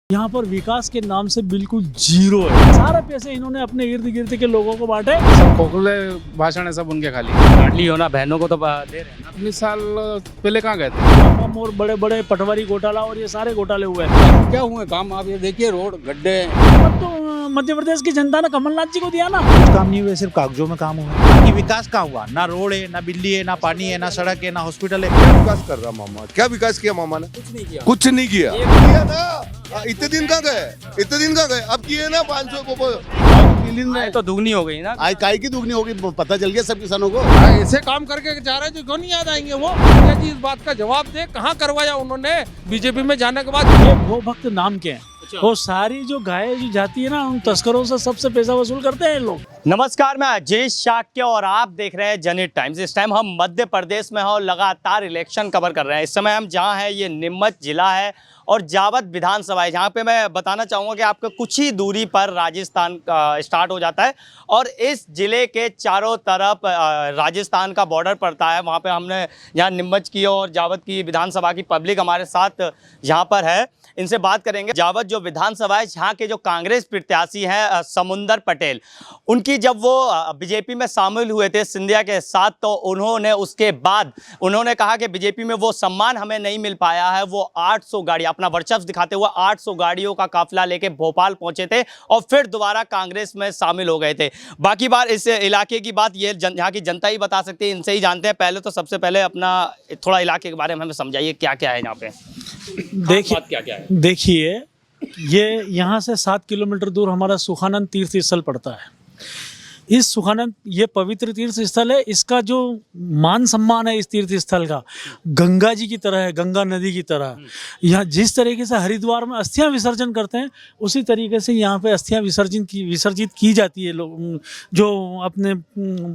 यहाँ पर विकास के नाम से बिल्कुल जीरो है। सारे पैसे इन्होंने अपने इर्द गिर्द के लोगों को बांटे। सब खोखले भाषण है सब उनके खाली। लाडली होना बहनों को तो दे रहे हैं ना। 19 साल पहले कहाँ गए थे? हम और बड़े बड़े पटवारी घोटाला और ये सारे घोटाले हुए हैं। क्या हुए काम? आप ये देखिए, रोड गड्ढे। अब तो मध्य प्रदेश की जनता ने कमलनाथ जी को दिया ना। कुछ काम नहीं हुए, सिर्फ कागजों में काम हुआ। बाकी विकास कहाँ हुआ? ना रोड है, ना बिजली है, ना पानी है, ना सड़क है, ना हॉस्पिटल है। क्या विकास कर रहा मामा? क्या विकास किया मामा ने? कुछ नहीं किया किया ना। इतने दिन कहाँ गए? अब किए ना 500 को तो दुगनी हो गई ना। आज काय की दुगनी होगी, पता चल गया सब किसानों को। ऐसे काम करके जा रहे हैं जो क्यों नहीं याद आएंगे वो? क्या जी इस बात का जवाब दे, कहाँ करवाया उन्होंने बीजेपी में जाने के बाद? ये भो भक्त नाम के हैं। वो सारी जो गाय जो जाती है ना, उन तस्करों से सबसे पैसा वसूल करते हैं लोग। नमस्कार, मैं अजय शाक्य और आप देख रहे हैं जनहित टाइम्स। इस टाइम हम मध्य प्रदेश में हैं और लगातार इलेक्शन कवर कर रहे हैं। इस समय हम जहां हैं ये नीमच जिला है और जावद विधानसभा है, जहां पे मैं बताना चाहूँगा कि आपको कुछ ही दूरी पर राजस्थान स्टार्ट हो जाता है और इस जिले के चारों तरफ राजस्थान का बॉर्डर पड़ता है। वहाँ पे हमने यहाँ नीमच की और जावद की विधानसभा की पब्लिक हमारे साथ यहाँ पर है, इनसे बात करेंगे। जावद जो विधानसभा है, यहाँ के जो कांग्रेस प्रत्याशी हैं समुंदर पटेल, उनकी जब वो बीजेपी में शामिल हुए थे सिंधिया के साथ, तो उन्होंने उसके बाद उन्होंने कहा कि बीजेपी में वो सम्मान हमें नहीं मिल पाया है। वो 800 गाड़ी अपना वर्चस्व दिखाते हुए 800 गाड़ियों का काफिला लेके भोपाल पहुंचे थे और फिर दोबारा कांग्रेस में शामिल हो गए थे। बाकी बार इस इलाके की बात ये यहाँ की जनता ही बता सकती है, इनसे ही जानते हैं। पहले तो सबसे पहले अपना थोड़ा इलाके के बारे में हमें समझाइए, क्या क्या है यहाँ पे? देखिए, ये यहाँ से 7 किलोमीटर दूर हमारा सुखानंद तीर्थ स्थल पड़ता है। इस सुखानंद, ये पवित्र तीर्थ स्थल है। इसका जो मान सम्मान है इस तीर्थ स्थल का, गंगा जी की तरह है, गंगा नदी की तरह। यहाँ जिस तरीके से हरिद्वार में अस्थियां विसर्जन करते हैं, उसी तरीके से यहाँ पे अस्थियां विसर्जित की जाती है। लोग जो अपने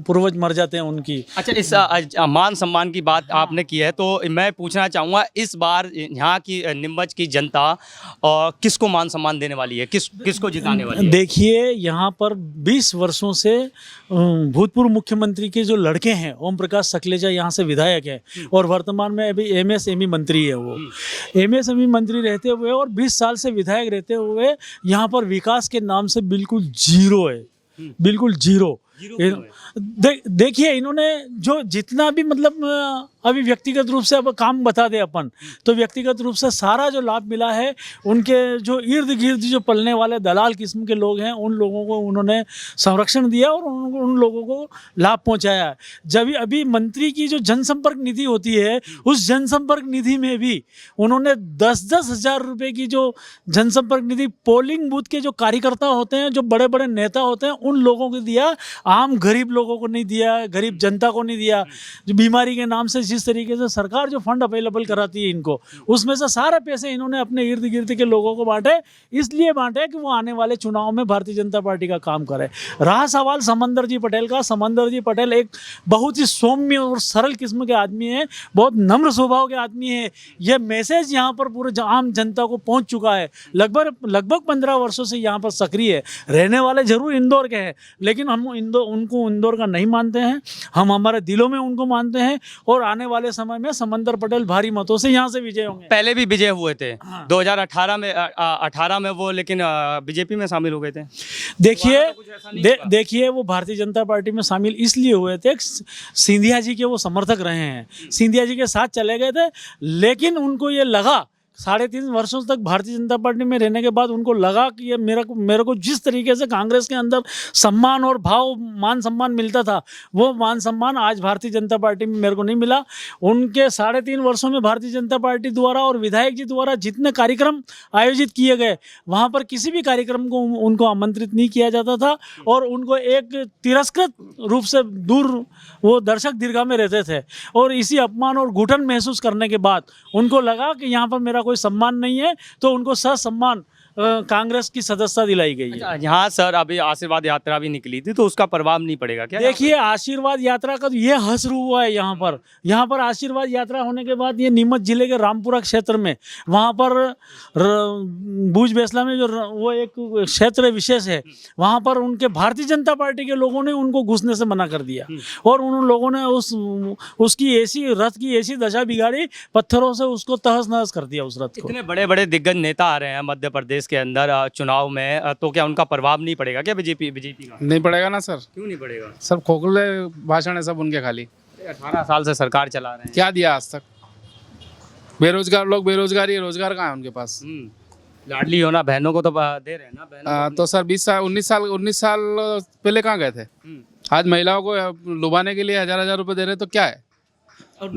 पूर्वज मर जाते हैं उनकी। अच्छा, इस मान सम्मान की बात आपने की है, तो मैं पूछना चाहूँगा इस बार यहाँ की नीमच की जनता किसको मान सम्मान देने वाली है, किसको जिताने वाली है? देखिए, यहाँ पर 20 वर्षों से भूतपूर्व मुख्यमंत्री के जो लड़के हैं, ओम प्रकाश सकलेचा यहाँ से विधायक है और वर्तमान में अभी एमएसएमई मंत्री है। वो एमएसएमई मंत्री रहते हुए और 20 साल से विधायक रहते हुए यहाँ पर विकास के नाम से बिल्कुल जीरो है, बिल्कुल जीरो। देखिए, इन्होंने जो जितना भी मतलब अभी व्यक्तिगत रूप से अब काम बता दे अपन, तो व्यक्तिगत रूप से सारा जो लाभ मिला है, उनके जो इर्द गिर्द जो पलने वाले दलाल किस्म के लोग हैं, उन लोगों को उन्होंने संरक्षण दिया और उन लोगों को लाभ पहुंचाया है। जब अभी मंत्री की जो जनसंपर्क निधि होती है, उस जनसंपर्क निधि में भी उन्होंने 10-10 हज़ार रुपये की जो जनसंपर्क निधि पोलिंग बूथ के जो कार्यकर्ता होते हैं, जो बड़े बड़े नेता होते हैं, उन लोगों को दिया। आम गरीब लोगों को नहीं दिया, गरीब जनता को नहीं दिया। जो बीमारी के नाम से जिस तरीके से सरकार जो फंड अवेलेबल कराती है इनको, उसमें से सारे पैसे इन्होंने अपने इर्द गिर्द के लोगों को बांटे। इसलिए बांटे कि वो आने वाले चुनाव में भारतीय जनता पार्टी का काम करे। रहा सवाल समंदर जी पटेल का, समंदर जी पटेल एक बहुत ही सौम्य और सरल किस्म के आदमी है, बहुत नम्र स्वभाव के आदमी है। यह मैसेज यहाँ पर पूरे आम जनता को पहुँच चुका है। लगभग 15 वर्षों से यहाँ पर सक्रिय है। रहने वाले जरूर इंदौर के हैं, लेकिन हम उनको इंदौर का नहीं मानते हैं। हम हमारे दिलों में उनको मानते हैं और आने वाले समय में समंदर पटेल भारी मतों से यहाँ से विजय होंगे। पहले भी विजय हुए थे। हाँ। 2018 में वो, लेकिन बीजेपी में शामिल हो गए थे। देखिए, वो भारतीय जनता पार्टी में शामिल इसलिए हुए थे, सिंधिया जी के वो समर्थक रहे हैं, सिंधिया जी के साथ चले गए थे। लेकिन उनको ये लगा, 3.5 वर्षों तक भारतीय जनता पार्टी में रहने के बाद उनको लगा कि ये मेरे को जिस तरीके से कांग्रेस के अंदर सम्मान और मान सम्मान मिलता था, वो मान सम्मान आज भारतीय जनता पार्टी में मेरे को नहीं मिला। उनके 3.5 वर्षों में भारतीय जनता पार्टी द्वारा और विधायक जी द्वारा जितने कार्यक्रम आयोजित किए गए, वहाँ पर किसी भी कार्यक्रम को उनको आमंत्रित नहीं किया जाता था और उनको एक तिरस्कृत रूप से दूर वो दर्शक दीर्घा में रहते थे। और इसी अपमान और घुटन महसूस करने के बाद उनको लगा कि यहाँ पर मेरा कोई सम्मान नहीं है, तो उनको ससम्मान कांग्रेस की सदस्यता दिलाई गई है। यहाँ सर अभी आशीर्वाद यात्रा भी निकली थी, तो उसका प्रभाव नहीं पड़ेगा क्या? देखिए आशीर्वाद यात्रा का तो ये हश्र हुआ है यहाँ पर आशीर्वाद यात्रा होने के बाद ये नीमच जिले के रामपुरा क्षेत्र में वहाँ पर भूज बेसला में जो वो एक क्षेत्र विशेष है, वहाँ पर उनके भारतीय जनता पार्टी के लोगों ने उनको घुसने से मना कर दिया और उन लोगों ने उसकी ऐसी रथ की ऐसी दशा बिगाड़ी, पत्थरों से उसको तहस नहस कर दिया उस रथ को। इतने बड़े बड़े दिग्गज नेता आ रहे हैं मध्य प्रदेश के अंदर चुनाव में, तो क्या उनका प्रभाव नहीं पड़ेगा क्या बीजेपी का? नहीं पड़ेगा ना सर, क्यों नहीं पड़ेगा? सब खोखले भाषण है सब उनके खाली। 18 साल से सरकार चला रहे हैं, क्या दिया आज तक? बेरोजगार लोग बेरोजगारी है, रोजगार कहाँ है उनके पास? लाडली हो ना, बहनों को तो दे रहे हैं ना बहनों तो सर 20 साल 19 साल पहले कहाँ गए थे? आज महिलाओं को लुभाने के लिए हजार रुपए दे रहे, तो क्या है? और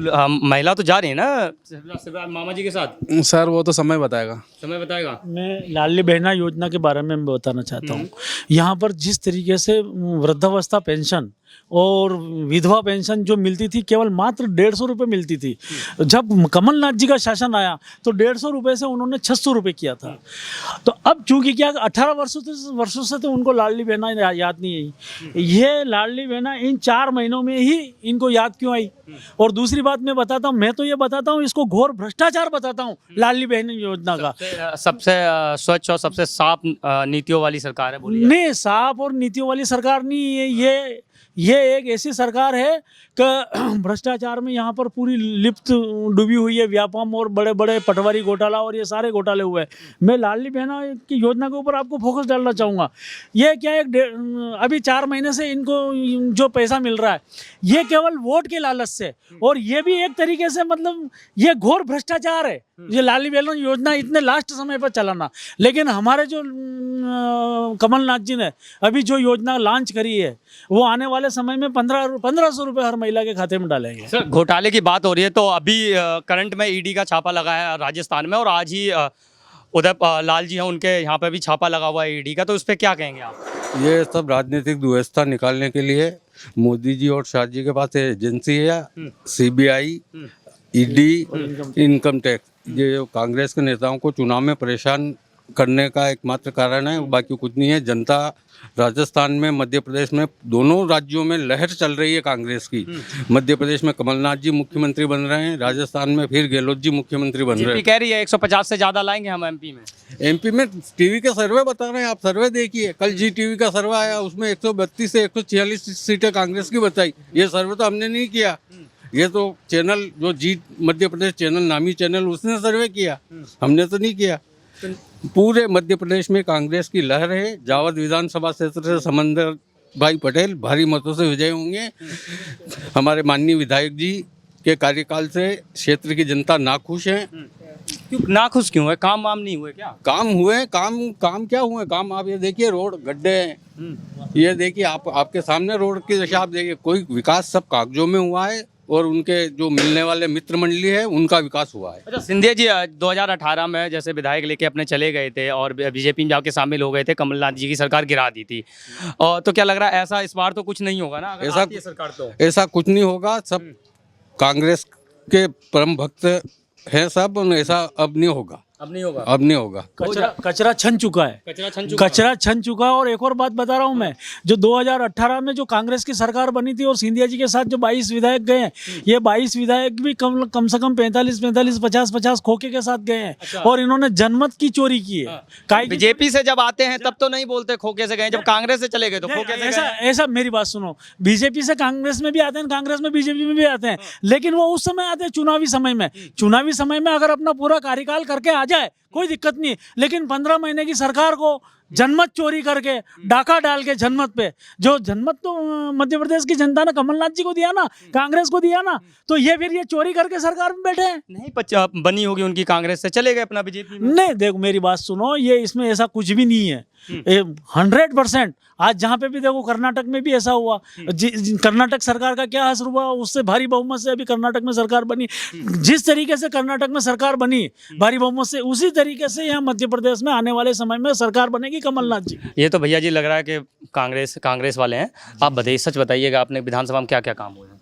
महिला तो जा रही है ना मामा जी के साथ। सर वो तो समय बताएगा। समय बताएगा। मैं लाडली बहना योजना के बारे में बताना चाहता हूँ। यहाँ पर जिस तरीके से वृद्धावस्था पेंशन और विधवा पेंशन जो मिलती थी केवल मात्र 150 रुपये मिलती थी, जब कमलनाथ जी का शासन आया तो 150 रुपये से उन्होंने 600 रुपये किया था। तो अब चूंकि क्या 18 वर्षों से तो उनको लाडली बहना याद नहीं आई, ये लाडली बहना इन 4 महीनों में ही इनको याद क्यों आई? और दूसरी बात मैं बताता हूँ, मैं तो ये बताता हूँ इसको घोर भ्रष्टाचार बताता हूँ लाडली बहन योजना का। सबसे स्वच्छ और सबसे साफ नीतियों वाली सरकार है, बोलिए। नहीं, साफ और नीतियों वाली सरकार नहीं है ये एक ऐसी सरकार है कि भ्रष्टाचार में यहाँ पर पूरी लिप्त डूबी हुई है, व्यापम और बड़े बड़े पटवारी घोटाला और ये सारे घोटाले हुए हैं। मैं लाडली बहना की योजना के ऊपर आपको फोकस डालना चाहूँगा। ये क्या अभी 4 महीने से इनको जो पैसा मिल रहा है ये केवल वोट के लालच से, और ये भी एक तरीके से मतलब ये घोर भ्रष्टाचार है ये लाडली बहना योजना इतने लास्ट समय पर चलाना। लेकिन हमारे जो कमलनाथ जी ने अभी जो योजना लॉन्च करी है वो आने वाले समय में 1500 रुपये हर महिला के खाते में डालेंगे। सर घोटाले की बात हो रही है तो अभी करंट में ईडी का छापा लगा है राजस्थान में, और आज ही उदय लाल जी हैं उनके यहाँ पे भी छापा लगा हुआ है ईडी का, तो उस पर क्या कहेंगे आप? ये सब राजनीतिक व्यवस्था निकालने के लिए मोदी जी और शाह जी के पास एजेंसी है, सीबीआई, ईडी, इनकम टैक्स। ये कांग्रेस के नेताओं को चुनाव में परेशान करने का एकमात्र कारण है, बाकी कुछ नहीं है। जनता राजस्थान में, मध्य प्रदेश में, दोनों राज्यों में लहर चल रही है कांग्रेस की। मध्य प्रदेश में कमलनाथ जी मुख्यमंत्री बन रहे हैं, राजस्थान में फिर गहलोत जी मुख्यमंत्री बन रहे हैं। कह रही है 150 से ज्यादा लाएंगे हम एमपी में। एमपी में टीवी के सर्वे बता रहे हैं, आप सर्वे देखिए। कल जी टीवी का सर्वे आया, उसमें 132 से 146 सीटें कांग्रेस की बताई। ये सर्वे तो हमने नहीं किया, ये तो चैनल जो जी मध्य प्रदेश चैनल, नामी चैनल, उसने सर्वे किया, हमने तो नहीं किया। पूरे मध्य प्रदेश में कांग्रेस की लहर है। जावद विधानसभा क्षेत्र से समंदर भाई पटेल भारी मतों से विजय होंगे। हमारे माननीय विधायक जी के कार्यकाल से क्षेत्र की जनता नाखुश है। क्यों नाखुश क्यों है? काम वाम नहीं हुए क्या? काम हुए, काम क्या हुए? काम आप ये देखिए, रोड गड्ढे हैं, ये देखिए आपके सामने रोड की दशा आप देखिए। कोई विकास सब कागजों में हुआ है और उनके जो मिलने वाले मित्र मंडली है उनका विकास हुआ है। अच्छा, सिंधिया जी 2018 में जैसे विधायक लेके अपने चले गए थे और बीजेपी में जाके शामिल हो गए थे, कमलनाथ जी की सरकार गिरा दी थी, और तो क्या लग रहा है ऐसा इस बार तो कुछ नहीं होगा ना? ऐसा सरकार तो ऐसा कुछ नहीं होगा। सब कांग्रेस के परम भक्त हैं सब, ऐसा अब नहीं होगा। अब नहीं होगा, अब नहीं होगा। कचरा छन चुका है, कचरा छन चुका है। और एक और बात बता रहा हूं मैं, जो 2018 में जो कांग्रेस की सरकार बनी थी और सिंधिया जी के साथ जो 22 विधायक गए हैं, ये 22 विधायक भी कम से कम 45, 50 खोखे के साथ गए हैं। अच्छा। और इन्होंने जनमत की चोरी की है। बीजेपी से जब आते हैं तब तो नहीं बोलते खोखे से गए, जब कांग्रेस से चले गए तो खोखे से गए। ऐसा मेरी बात सुनो, बीजेपी से कांग्रेस में भी आते हैं, कांग्रेस में बीजेपी में भी आते हैं, लेकिन वो उस समय आते हैं चुनावी समय में अगर अपना पूरा कार्यकाल करके आ जाए कोई दिक्कत नहीं। लेकिन 15 महीने की सरकार को जनमत चोरी करके डाका डाल के जनमत पे, जो जनमत तो मध्य प्रदेश की जनता ने कमलनाथ जी को दिया ना, कांग्रेस को दिया ना, तो ये फिर ये चोरी करके सरकार में बैठे हैं। नहीं बनी होगी उनकी, कांग्रेस से चले गए अपना बीजेपी में। नहीं, देखो मेरी बात सुनो, ये इसमें ऐसा कुछ भी नहीं है। 100% आज जहाँ पे भी देखो, कर्नाटक में भी ऐसा हुआ। कर्नाटक सरकार का क्या असर हुआ, उससे भारी बहुमत से अभी कर्नाटक में सरकार बनी। जिस तरीके से कर्नाटक में सरकार बनी भारी बहुमत से, उसी तरीके से यहाँ मध्य प्रदेश में आने वाले समय में सरकार बनेगी कमलनाथ जी। ये तो भैया जी लग रहा है कि कांग्रेस वाले हैं। आप बताइए, सच बताइएगा, आपने विधानसभा में क्या क्या काम हुए हैं?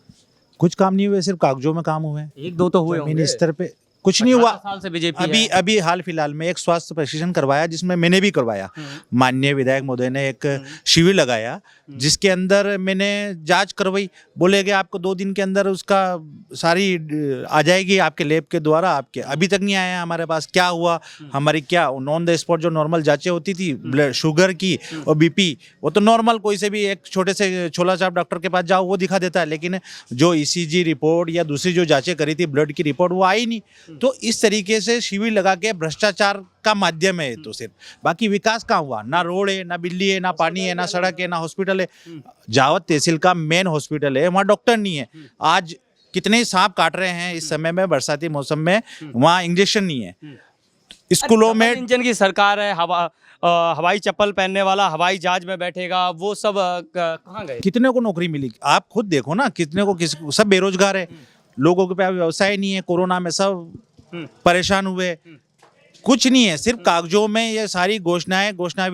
कुछ काम नहीं हुए, सिर्फ कागजों में काम हुए हैं। 1-2 तो हुए जमीनी स्तर पे कुछ नहीं हुआ। 18 साल से बीजेपी अभी अभी हाल फिलहाल में एक स्वास्थ्य प्रशिक्षण करवाया, जिसमें मैंने भी करवाया। माननीय विधायक महोदय ने एक शिविर लगाया, जिसके अंदर मैंने जांच करवाई। बोले कि आपको 2 दिन के अंदर उसका सारी आ जाएगी आपके लैब के द्वारा। आपके अभी तक नहीं आया हमारे पास। क्या हुआ, हमारी क्या नॉन द स्पॉट जो नॉर्मल जांचें होती थी ब्लड शुगर की और बीपी, वो तो नॉर्मल कोई से भी एक छोटे से छोला छाप डॉक्टर के पास जाओ वो दिखा देता है, लेकिन जो ईसीजी रिपोर्ट या दूसरी जो जांचें करी थी ब्लड की रिपोर्ट वो आई नहीं। तो इस तरीके से शिविर लगा के भ्रष्टाचार का माध्यम है तो सिर्फ, बाकी विकास कहाँ हुआ? ना रोड है, ना बिजली है, ना पानी है, ना सड़क है, ना हॉस्पिटल है। जावद तहसील का मेन हॉस्पिटल है, वहाँ डॉक्टर नहीं है। आज कितने सांप काट रहे हैं इस समय में, बरसाती मौसम में, वहाँ इंजेक्शन नहीं है। स्कूलों में इंजन की सरकार है, हवाई चप्पल पहनने वाला हवाई जहाज में बैठेगा, वो सब कहाँ गए? कितने को नौकरी मिली? आप खुद देखो ना, कितने को सब बेरोजगार है, लोगों के पास व्यवसाय नहीं है। कोरोना में सब परेशान हुए, कुछ नहीं है, सिर्फ कागजों में ये सारी घोषणाएं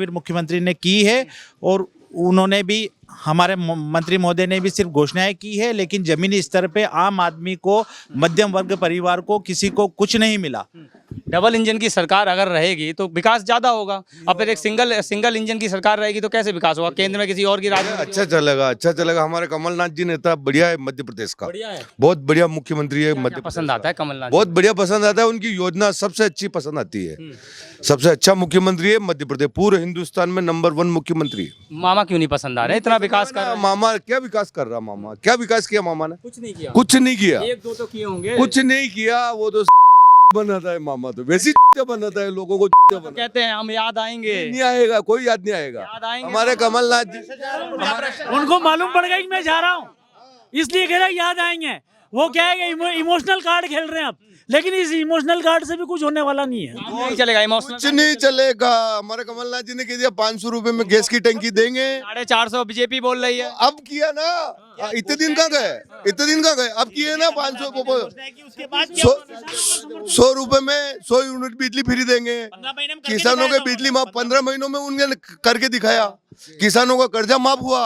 मुख्यमंत्री ने की है। और उन्होंने भी, हमारे मंत्री महोदय ने भी सिर्फ घोषणाएं की है, लेकिन जमीनी स्तर पे आम आदमी को, मध्यम वर्ग परिवार को, किसी को कुछ नहीं मिला। डबल इंजन की सरकार अगर रहेगी तो विकास ज्यादा होगा, और फिर एक सिंगल इंजन की सरकार रहेगी तो कैसे विकास होगा? केंद्र में किसी और की राजनीति अच्छा चलेगा। हमारे कमलनाथ जी नेता बढ़िया है, मध्य प्रदेश का बढ़िया है। बहुत बढ़िया मुख्यमंत्री है मध्य प्रदेश पसंद आता है कमलनाथ? बहुत बढ़िया पसंद आता है, उनकी योजना सबसे अच्छी पसंद आती है। सबसे अच्छा मुख्यमंत्री है मध्य प्रदेश, पूरे हिंदुस्तान में नंबर 1 मुख्यमंत्री है। मामा क्यों नहीं पसंद आ रहे? इतना विकास कर रहे हैं। मामा क्या विकास कर रहा? मामा क्या विकास किया? मामा ने कुछ नहीं किया। कुछ नहीं किया, 1-2 तो किए होंगे। कुछ नहीं किया। वो तो बनाता है मामा, तो वैसी बनाता है लोगों को। कहते हैं हम याद आएंगे, नहीं आएगा, कोई याद नहीं आएगा। याद आएंगे हमारे कमलनाथ जी, उनको मालूम पड़ गया कि मैं जा रहा हूँ, इसलिए कह रहा याद आएंगे। वो क्या है कि इमोशनल कार्ड खेल रहे हैं अब, लेकिन इस इमोशनल कार्ड से भी कुछ होने वाला नहीं है। नहीं चलेगा इमोशनल। कुछ नहीं चलेगा। हमारे कमलनाथ जी ने कह दिया 500 रुपए में गैस की टंकी देंगे। 450 बीजेपी बोल रही है। अब किया ना, इतने दिन कहाँ गए? अब किए ना 500 100 रुपए में 100 यूनिट बिजली फ्री देंगे। किसानों के बिजली माफ 15 महीनों में उन्होंने करके दिखाया। किसानों का कर्जा माफ हुआ।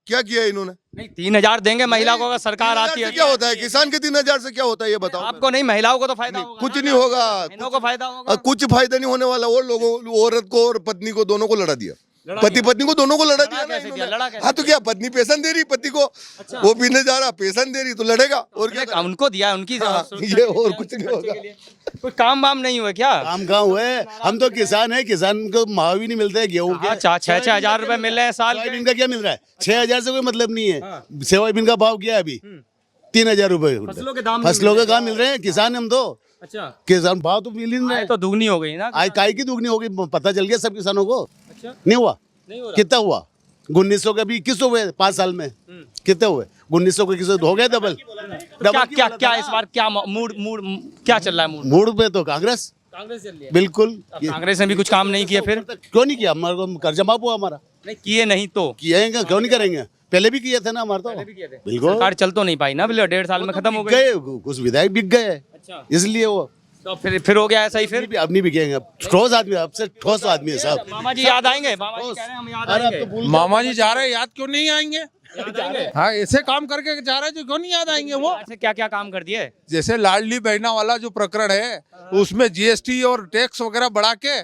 क्या किया इन्होंने? नहीं 3000 देंगे महिला को अगर सरकार आती है। क्या होता है किसान के 3000 से? क्या होता है ये बताओ। आपको नहीं, महिलाओं को तो फायदा होगा। कुछ नहीं होगा, बहनों को फायदा होगा। कुछ फायदा नहीं होने वाला। और लोगों, औरत को और पत्नी को दोनों को लड़ा दिया, पति पत्नी को दोनों को लड़ा दिया ना इन्होंने। हाँ तो क्या, पत्नी पेशन दे रही पति को, वो पीने जा रहा पेशन दे रही, तो लड़ेगा। और क्या उनको दिया है, उनकी ये और कुछ नहीं होगा। कोई काम वाम नहीं हुआ क्या? काम कहाँ हुए? हम तो किसान है, किसान को माव भी नहीं मिलता है गेहूं के। 6-6 हजार रुपए मिल रहे हैं साल के। सोयाबीन का क्या मिल रहा है? 6000 से कोई मतलब नहीं है। सोयाबीन का भाव क्या है अभी? 3000 रुपए। फसलों के दाम फसलों के काम मिल रहे हैं, किसान हम तो। अच्छा, किसान भाव तो मिल ही नहीं रहे। तो दुगनी हो गई ना। आज काय की दुगनी हो गई, पता चल गया सब किसानों को। नहीं हुआ? कितना हुआ? 1900 का भी 2100 हुए 5 साल में। कितने हुए? 1900 के 2100 हो गए डबल। क्या इस बार क्या मूड क्या चल रहा है? मूड पे तो कांग्रेस चल रही है। बिल्कुल। कांग्रेस ने भी कुछ काम नहीं किया। फिर क्यों नहीं किया? हमारे को कर्जा माफ हुआ हमारा। नहीं किए नहीं तो किए क्यों नहीं करेंगे? पहले भी किए थे ना हमारे तो। बिल्कुल। सरकार चल तो नहीं पाई ना, 1.5 साल में खत्म हो गई। गए कुछ विधायक बिक गए। अच्छा, इसलिए वो तो फिर हो गया ऐसा ही। फिर अब नहीं बिकेंगे। ठोस आदमी, अब से ठोस आदमी है साहब। मामा जी याद आएंगे? मामा जी कह रहे हैं हम याद आएंगे। मामा जी जा रहे हैं, याद क्यों नहीं आएंगे? हाँ ऐसे काम करके जा रहे हैं जो क्यों नहीं याद आएंगे? वो ऐसे क्या क्या काम कर दिए? जैसे लाडली बहना वाला जो प्रकरण है, उसमें जीएसटी और टैक्स वगैरह बढ़ा के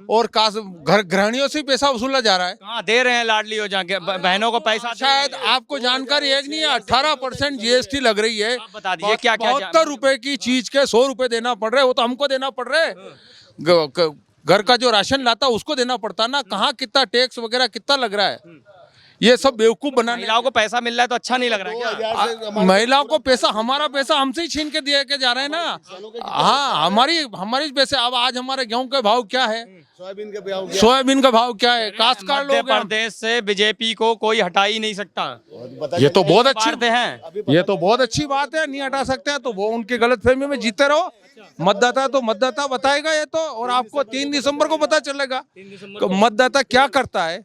और घर गृहणियों से पैसा वसूला जा रहा है। कहाँ दे रहे हैं लाडली हो जाके बहनों को पैसा? शायद आपको जानकारी है कि नहीं है, 18% जीएसटी लग रही है। बता दीजिए क्या क्या। 72 रुपए की चीज के 100 रुपए देना पड़ रहे हैं। वो तो हमको देना पड़ रहा है। घर का जो राशन लाता उसको देना पड़ता ना। कहाँ कितना टैक्स वगैरह कितना लग रहा है? ये सब बेवकूफ बनाने। महिलाओं को पैसा मिल रहा है तो अच्छा नहीं लग रहा है क्या? महिलाओं को पैसा, हमारा पैसा हमसे ही छीन के दिए के जा रहे हैं ना। हाँ हमारी पैसे। अब आज हमारे गेहूं के भाव क्या है? सोयाबीन का भाव क्या है? काश्तकार लोग मध्य प्रदेश से बीजेपी को कोई हटा ही नहीं सकता। ये तो बहुत अच्छी बातें हैं। ये तो बहुत अच्छी बात है। नहीं हटा सकते हैं तो वो उनकी गलतफहमी में जीते रहो। मतदाता तो मतदाता बताएगा ये तो। और आपको 3 दिसंबर को पता चलेगा मतदाता क्या करता है।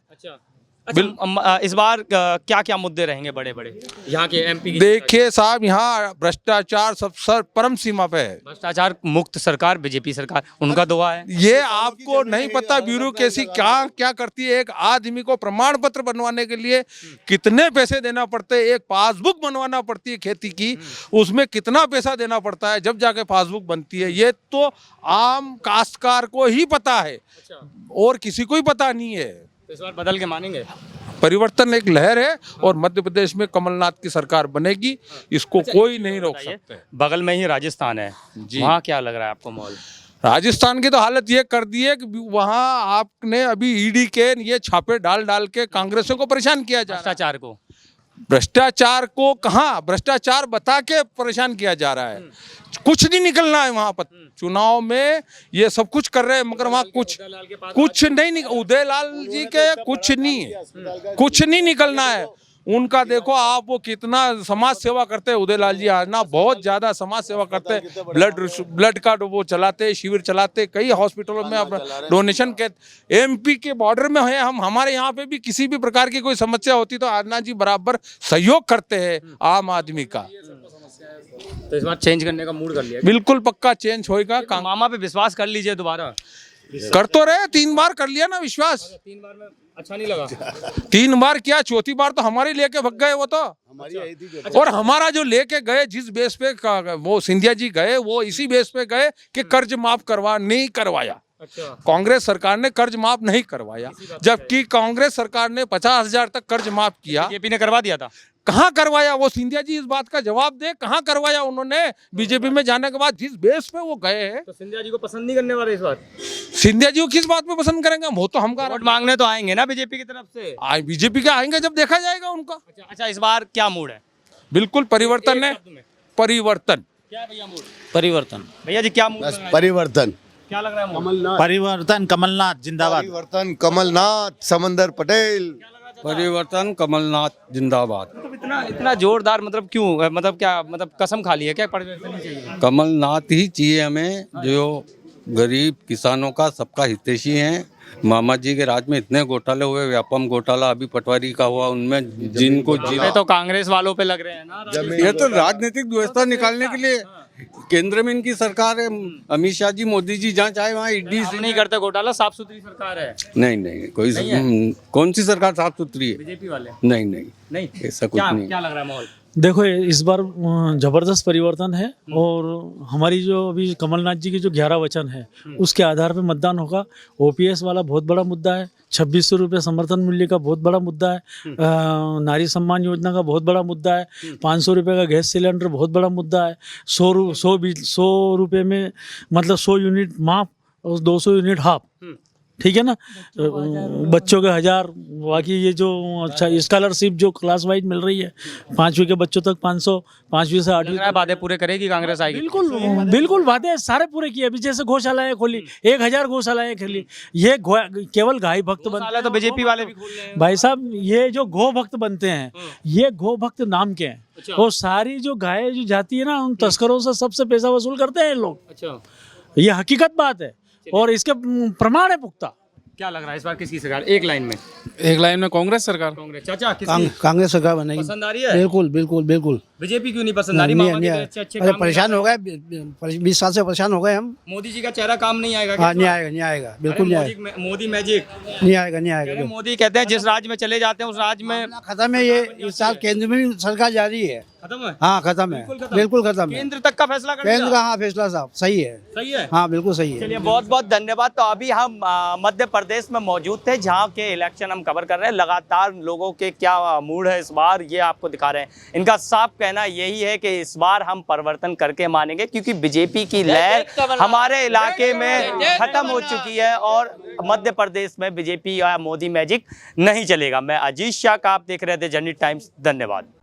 इस बार क्या क्या मुद्दे रहेंगे बड़े बड़े यहाँ के एमपी की? देखिए साहब, यहाँ भ्रष्टाचार सब परम सीमा पे है। भ्रष्टाचार मुक्त सरकार बीजेपी सरकार, उनका दुआ है। ये आपको नहीं पता ब्यूरोक्रेसी क्या क्या करती है। एक आदमी को प्रमाण पत्र बनवाने के लिए कितने पैसे देना पड़ते हैं, एक पासबुक बनवाना पड़ती है खेती की, उसमें कितना पैसा देना पड़ता है, जब जाके पासबुक बनती है। ये तो आम काश्तकार को ही पता है और किसी को ही पता नहीं है। तो इस बार बदल के मानेंगे? परिवर्तन एक लहर है और मध्य प्रदेश में कमलनाथ की सरकार बनेगी, इसको कोई नहीं रोक सकते। बगल में ही राजस्थान है जी। वहाँ क्या लग रहा है आपको माहौल? राजस्थान की तो हालत ये कर दी है कि वहाँ आपने अभी ईडी के ये छापे डाल डाल के कांग्रेसियों को परेशान किया जा रहा है। भ्रष्टाचार को, भ्रष्टाचार को कहाँ, भ्रष्टाचार बता के परेशान किया जा रहा है। कुछ नहीं निकलना है वहाँ पर। चुनाव में ये सब कुछ कर रहे हैं मगर वहाँ कुछ नहीं उदयलाल जी के कुछ नहीं निकलना है उनका। देखो आप वो कितना समाज सेवा करते हैं उदयलाल जी, आज ना बहुत ज्यादा समाज सेवा करते हैं। ब्लड का वो चलाते, शिविर चलाते, कई हॉस्पिटलों में अब डोनेशन के। एमपी के बॉर्डर में है हम, हमारे यहाँ पे भी किसी भी प्रकार की कोई समस्या होती तो आजना जी बराबर सहयोग करते हैं आम आदमी का। तो इस बार चेंज करने का मूड कर लिया? बिल्कुल पक्का चेंज होएगा। मामा पे विश्वास कर लीजिए दोबारा। कर तो रहे, 3 बार कर लिया ना विश्वास। 3 बार में अच्छा नहीं लगा? 3 बार क्या, चौथी बार तो हमारे लेके भग गए वो तो। और हमारा जो लेके गए जिस बेस पे वो सिंधिया जी गए, वो इसी बेस पे गए कि कर्ज माफ नहीं करवाया। कांग्रेस सरकार ने कर्ज माफ नहीं करवाया, जबकि कांग्रेस सरकार ने 50,000 तक कर्ज माफ किया। बीजेपी ने करवा दिया था। कहाँ करवाया? वो सिंधिया जी इस बात का जवाब दे, कहाँ करवाया उन्होंने? बीजेपी में जाने के बाद जिस बेस पे वो गए हैं। तो सिंधिया जी को पसंद नहीं करने वाले इस बार? सिंधिया जी को किस बात पे पसंद करेंगे? वो तो हम वोट मांगने तो आएंगे ना बीजेपी की तरफ से। बीजेपी के आएंगे जब देखा जाएगा उनका। अच्छा, इस बार क्या मूड है? बिल्कुल परिवर्तन है। परिवर्तन क्या भैया मूड? परिवर्तन। भैया जी क्या मूड? परिवर्तन। क्या लग रहा है मूड? परिवर्तन, कमलनाथ जिंदाबाद। परिवर्तन कमलनाथ, समंदर पटेल। परिवर्तन कमलनाथ जिंदाबाद। मतलब इतना जोरदार, मतलब क्यों, मतलब क्या, मतलब कसम खा ली है क्या परिवर्तन नहीं चाहिए? कमलनाथ ही चाहिए हमें, जो गरीब किसानों का सबका हितैषी है। मामा जी के राज में इतने घोटाले हुए, व्यापम घोटाला, अभी पटवारी का हुआ, उनमें जिनको तो कांग्रेस वालों पे लग रहे हैं ना। ये तो राजनीतिक व्यवस्था निकालने के लिए केंद्र में इनकी सरकार है। अमित शाह जी, मोदी जी जहाँ चाहे वहाँ ईडी हम नहीं करते घोटाला, साफ सुथरी सरकार है। नहीं कोई कौन सी सरकार साफ सुथरी है? बीजेपी वाले नहीं ऐसा कुछ नहीं। क्या लग रहा है माहौल? देखो इस बार जबरदस्त परिवर्तन है और हमारी जो अभी कमलनाथ जी की जो 11 वचन है उसके आधार पे मतदान होगा। ओपीएस वाला बहुत बड़ा मुद्दा है, 2600 रुपये समर्थन मूल्य का बहुत बड़ा मुद्दा है, नारी सम्मान योजना का बहुत बड़ा मुद्दा है, 500 रुपये का गैस सिलेंडर बहुत बड़ा मुद्दा है, 100 रुपये में मतलब 100 यूनिट माफ और 200 यूनिट हाफ, ठीक है ना। बच्चों के 1000, बाकी ये जो अच्छा स्कॉलरशिप जो क्लास वाइज मिल रही है 5वीं के बच्चों तक 500, 5वीं से 8वीं। वादे पूरे करेगी कांग्रेस आएगी? बिल्कुल वादे सारे पूरे किए। अभी जैसे गौशालाएं खोली, 1000 गौशालाएं खोली। ये केवल गाय भक्त बनते तो बीजेपी वाले भी खोल रहे हैं भाई साहब। ये जो गो भक्त बनते हैं, ये गो भक्त नाम के हैं। और सारी जो गाय जो जाती है ना, उन तस्करों से सबसे पैसा वसूल करते हैं लोग। अच्छा, ये हकीकत बात है और इसके प्रमाण है पुख्ता। क्या लग रहा है इस बार किसकी सरकार? एक लाइन में कांग्रेस सरकार। कांग्रेस। चाचा किसकी कांग्रेस सरकार बनेगी। पसंद आ रही है? बिल्कुल। बीजेपी क्यों नहीं पसंद आ रही? मामा जी अच्छे अरे परेशान हो गए, 20 साल से परेशान हो गए हम। मोदी जी का चेहरा काम नहीं आएगा? हाँ, नहीं आएगा बिल्कुल नहीं आएगा। मोदी मैजिक नहीं आएगा। मोदी कहते हैं जिस राज्य में चले जाते हैं उस राज्य में खत्म है। ये इस साल केंद्र में भी सरकार जारी है। खत्म है? हाँ खत्म है, बिल्कुल खत्म है। केंद्र तक का फैसला कर केंद्र का हाँ फैसला साहब सही है। सही है? हाँ बिल्कुल सही है। चलिए बहुत बहुत धन्यवाद। तो अभी हम मध्य प्रदेश में मौजूद थे जहाँ के इलेक्शन हम कवर कर रहे हैं। लगातार लोगों के क्या मूड है इस बार ये आपको दिखा रहे हैं। इनका साफ कहना यही है कि इस बार हम परिवर्तन करके मानेंगे, क्योंकि बीजेपी की लहर हमारे इलाके में खत्म हो चुकी है और मध्य प्रदेश में बीजेपी या मोदी मैजिक नहीं चलेगा। मैं अजीत शाह का, आप देख रहे थे जनहित टाइम्स। धन्यवाद।